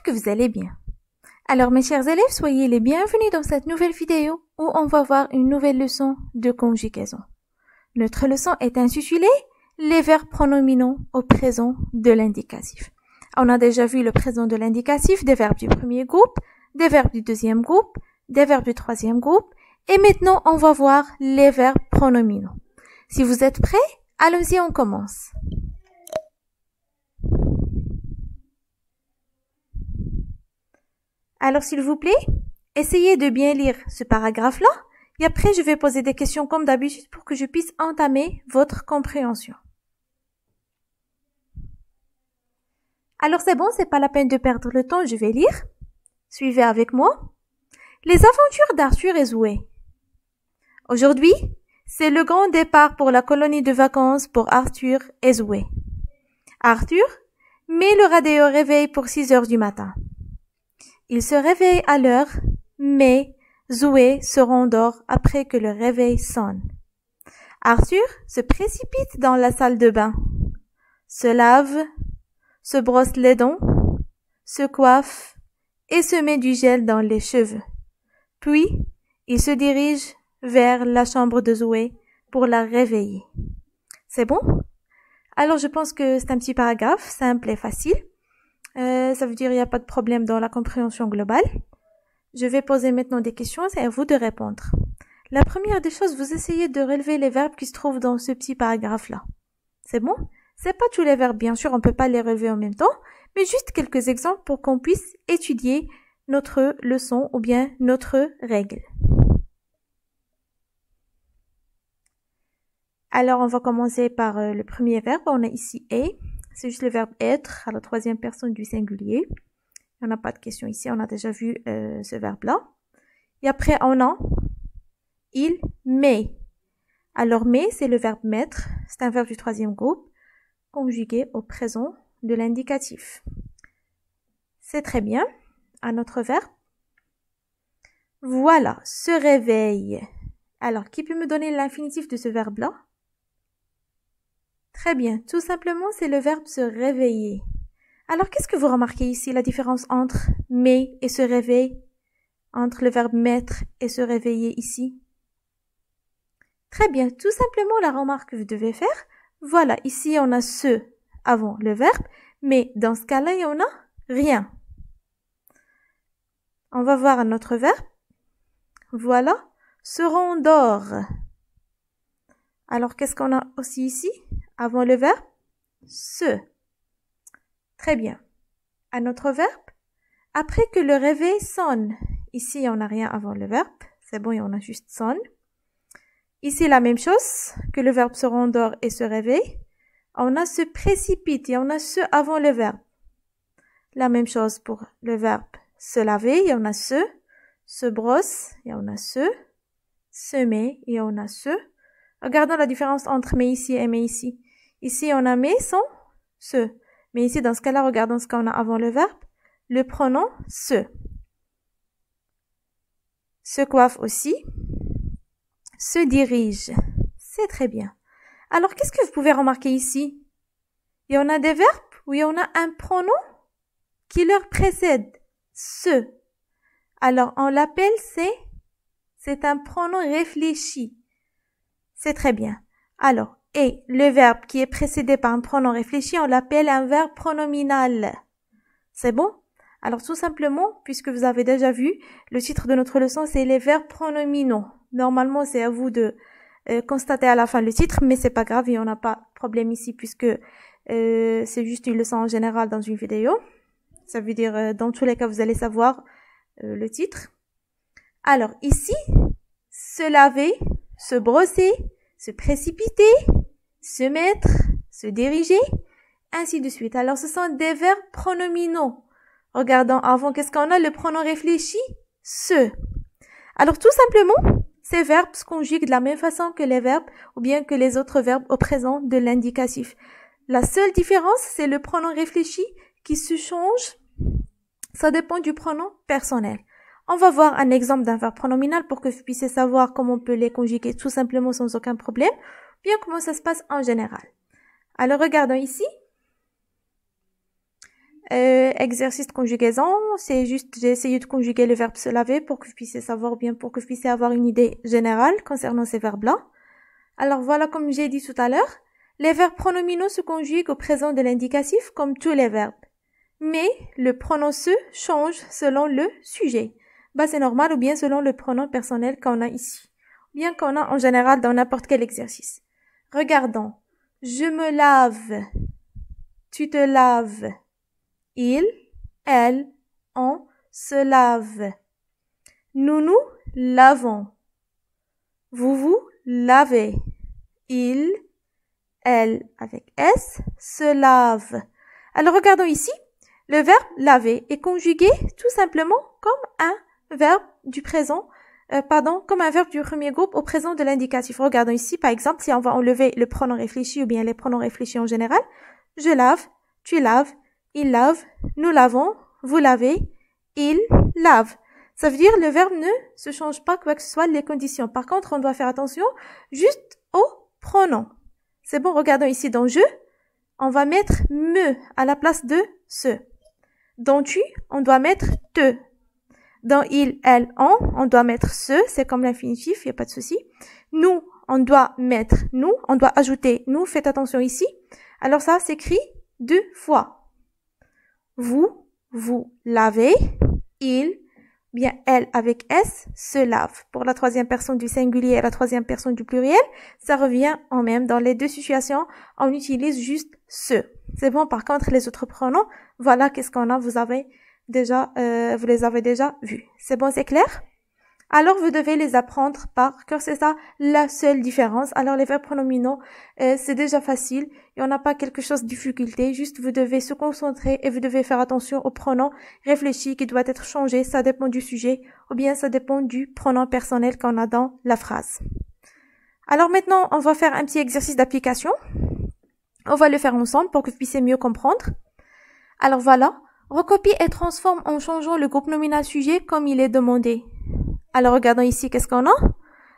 que vous allez bien. Alors mes chers élèves, soyez les bienvenus dans cette nouvelle vidéo où on va voir une nouvelle leçon de conjugaison. Notre leçon est intitulée « Les verbes pronominaux au présent de l'indicatif ». On a déjà vu le présent de l'indicatif, des verbes du premier groupe, des verbes du deuxième groupe, des verbes du troisième groupe, et maintenant on va voir les verbes pronominaux. Si vous êtes prêts, allons-y, on commence. Alors s'il vous plaît, essayez de bien lire ce paragraphe-là, et après je vais poser des questions comme d'habitude pour que je puisse entamer votre compréhension. Alors c'est bon, c'est pas la peine de perdre le temps, je vais lire. Suivez avec moi. Les aventures d'Arthur et Zoé. Aujourd'hui, c'est le grand départ pour la colonie de vacances pour Arthur et Zoé. Arthur met le radio au réveil pour 6 heures du matin. Il se réveille à l'heure, mais Zoé se rendort après que le réveil sonne. Arthur se précipite dans la salle de bain, se lave, se brosse les dents, se coiffe et se met du gel dans les cheveux. Puis, il se dirige vers la chambre de Zoé pour la réveiller. C'est bon? Alors, je pense que c'est un petit paragraphe, simple et facile. Ça veut dire qu'il n'y a pas de problème dans la compréhension globale. Je vais poser maintenant des questions, c'est à vous de répondre. La première des choses, vous essayez de relever les verbes qui se trouvent dans ce petit paragraphe-là. C'est bon? C'est pas tous les verbes, bien sûr, on peut pas les relever en même temps, mais juste quelques exemples pour qu'on puisse étudier notre leçon ou bien notre règle. Alors, on va commencer par le premier verbe. On a ici « est ». C'est juste le verbe « être » à la troisième personne du singulier. Il n'y en a pas de question ici, on a déjà vu ce verbe-là. Et après, on a « il met ». Alors « met », c'est le verbe « mettre ». C'est un verbe du troisième groupe, conjugué au présent de l'indicatif. C'est très bien. Un autre verbe. Voilà, se réveille. Alors, qui peut me donner l'infinitif de ce verbe-là? Très bien, tout simplement, c'est le verbe se réveiller. Alors, qu'est-ce que vous remarquez ici, la différence entre « mais » et « se réveille », entre le verbe « mettre » et « se réveiller » ici? Très bien, tout simplement, la remarque que vous devez faire, voilà, ici, on a « ce » avant le verbe, mais dans ce cas-là, il y en a rien. On va voir un autre verbe. Voilà, se rendort. Alors, qu'est-ce qu'on a aussi ici? Avant le verbe, se. Très bien. Un autre verbe. Après que le réveil sonne. Ici, on n'a rien avant le verbe. C'est bon, on a juste sonne. Ici, la même chose que le verbe se rendort et se réveille. On a se précipite et on a se avant le verbe. La même chose pour le verbe se laver et on a se brosse et on a se met et on a se. Regardons la différence entre mais ici et mais ici. Ici, on a mais sans se. Mais ici, dans ce cas-là, regardons ce qu'on a avant le verbe. Le pronom se. Se coiffe aussi. Se dirige. C'est très bien. Alors, qu'est-ce que vous pouvez remarquer ici? Il y en a des verbes où il y en a un pronom qui leur précède. Se. Alors, on l'appelle c'est un pronom réfléchi. C'est très bien. Alors, et le verbe qui est précédé par un pronom réfléchi, on l'appelle un verbe pronominal. C'est bon? Alors, tout simplement, puisque vous avez déjà vu, le titre de notre leçon, c'est les verbes pronominaux. Normalement, c'est à vous de constater à la fin le titre, mais c'est pas grave, il n'y en a pas de problème ici, puisque c'est juste une leçon en général dans une vidéo. Ça veut dire, dans tous les cas, vous allez savoir le titre. Alors, ici, se laver, se brosser, se précipiter, se mettre, se diriger, ainsi de suite. Alors, ce sont des verbes pronominaux. Regardons avant, qu'est-ce qu'on a? Le pronom réfléchi, se. Alors, tout simplement, ces verbes se conjuguent de la même façon que les verbes ou bien que les autres verbes au présent de l'indicatif. La seule différence, c'est le pronom réfléchi qui se change. Ça dépend du pronom personnel. On va voir un exemple d'un verbe pronominal pour que vous puissiez savoir comment on peut les conjuguer tout simplement sans aucun problème, bien comment ça se passe en général. Alors, regardons ici. Elle exercice de conjugaison, c'est juste, j'ai essayé de conjuguer le verbe se laver pour que vous puissiez savoir bien, pour que vous puissiez avoir une idée générale concernant ces verbes-là. Alors voilà, comme j'ai dit tout à l'heure, les verbes pronominaux se conjuguent au présent de l'indicatif comme tous les verbes. Mais le pronom se change selon le sujet. Bah, c'est normal, ou bien selon le pronom personnel qu'on a ici. Ou bien qu'on a en général dans n'importe quel exercice. Regardons. Je me lave. Tu te laves. Il, elle, on se lave. Nous nous lavons. Vous vous lavez. Il, elle, avec S, se lave. Alors regardons ici. Le verbe laver est conjugué tout simplement comme un verbe du présent, comme un verbe du premier groupe au présent de l'indicatif. Regardons ici, par exemple, si on va enlever le pronom réfléchi ou bien les pronoms réfléchis en général. Je lave, tu laves, il lave, nous lavons, vous lavez, il lave. Ça veut dire le verbe ne se change pas quoi que ce soit les conditions. Par contre, on doit faire attention juste au pronom. C'est bon, regardons ici dans je, on va mettre me à la place de ce. Dans tu, on doit mettre te. Dans il, elle, on doit mettre ce, c'est comme l'infinitif, il n'y a pas de souci. Nous, on doit mettre nous, on doit ajouter nous, faites attention ici. Alors ça s'écrit 2 fois. Vous, vous lavez, il, bien elle avec S, se lave. Pour la troisième personne du singulier et la troisième personne du pluriel, ça revient en même. Dans les deux situations, on utilise juste ce. C'est bon, par contre, les autres pronoms, voilà qu'est-ce qu'on a, vous les avez déjà vus. C'est bon, c'est clair? Alors, vous devez les apprendre par cœur, c'est ça la seule différence. Alors, les verbes pronominaux, c'est déjà facile. Il n'y en a pas quelque chose de difficulté. Juste, vous devez se concentrer et vous devez faire attention au pronom réfléchi qui doit être changé. Ça dépend du sujet ou bien ça dépend du pronom personnel qu'on a dans la phrase. Alors, maintenant, on va faire un petit exercice d'application. On va le faire ensemble pour que vous puissiez mieux comprendre. Alors, voilà. Recopie et transforme en changeant le groupe nominal sujet comme il est demandé. Alors, regardons ici, qu'est-ce qu'on a?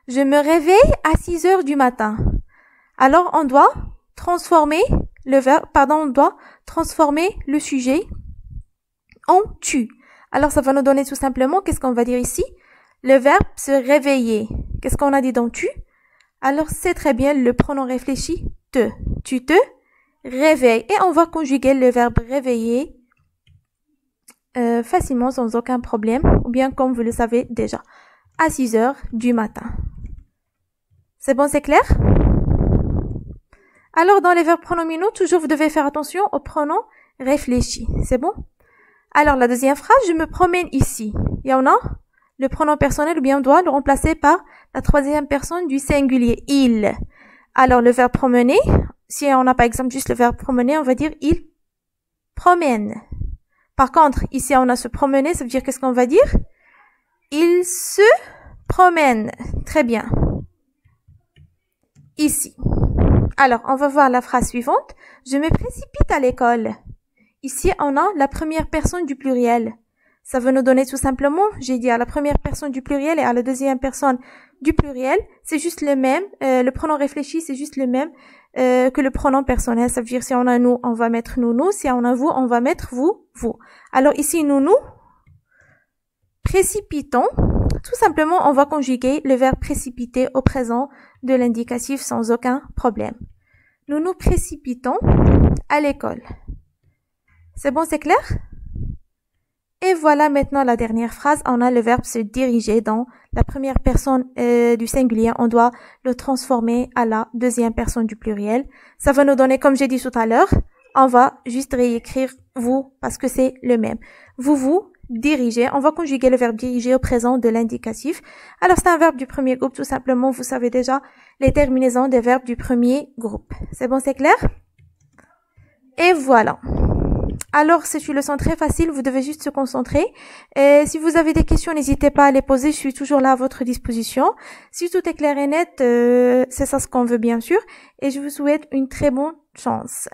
Je me réveille à 6 heures du matin. Alors, on doit transformer on doit transformer le sujet en tu. Alors, ça va nous donner tout simplement, qu'est-ce qu'on va dire ici? Le verbe se réveiller. Qu'est-ce qu'on a dit dans tu? Alors, c'est très bien le pronom réfléchi te. Tu te réveilles. Et on va conjuguer le verbe réveiller facilement, sans aucun problème, ou bien comme vous le savez déjà, à 6 heures du matin. C'est bon, c'est clair? Alors, dans les verbes pronominaux, toujours vous devez faire attention au pronom réfléchi. C'est bon? Alors, la deuxième phrase, je me promène ici. Il y en a le pronom personnel, ou bien on doit le remplacer par la troisième personne du singulier, il. Alors, le verbe promener, si on a par exemple juste le verbe promener, on va dire il promène. Par contre, ici, on a se promener, ça veut dire qu'est-ce qu'on va dire? Il se promène. Très bien. Ici. Alors, on va voir la phrase suivante. Je me précipite à l'école. Ici, on a la première personne du pluriel. Ça veut nous donner tout simplement, j'ai dit à la première personne du pluriel et à la deuxième personne du pluriel, c'est juste le même. Le pronom réfléchi, c'est juste le même que le pronom personnel. Ça veut dire si on a nous, on va mettre nous, nous. Si on a vous, on va mettre vous, vous. Alors ici, nous, nous précipitons. Tout simplement, on va conjuguer le verbe précipiter au présent de l'indicatif sans aucun problème. Nous nous précipitons à l'école. C'est bon, c'est clair? Et voilà maintenant la dernière phrase. On a le verbe se diriger dans la première personne du singulier. On doit le transformer à la deuxième personne du pluriel. Ça va nous donner, comme j'ai dit tout à l'heure, on va juste réécrire vous parce que c'est le même. Vous vous dirigez. On va conjuguer le verbe diriger au présent de l'indicatif. Alors c'est un verbe du premier groupe tout simplement. Vous savez déjà les terminaisons des verbes du premier groupe. C'est bon, c'est clair? Et voilà. Alors, c'est une leçon très facile, vous devez juste se concentrer. Et si vous avez des questions, n'hésitez pas à les poser, je suis toujours là à votre disposition. Si tout est clair et net, c'est ça ce qu'on veut bien sûr. Et je vous souhaite une très bonne chance.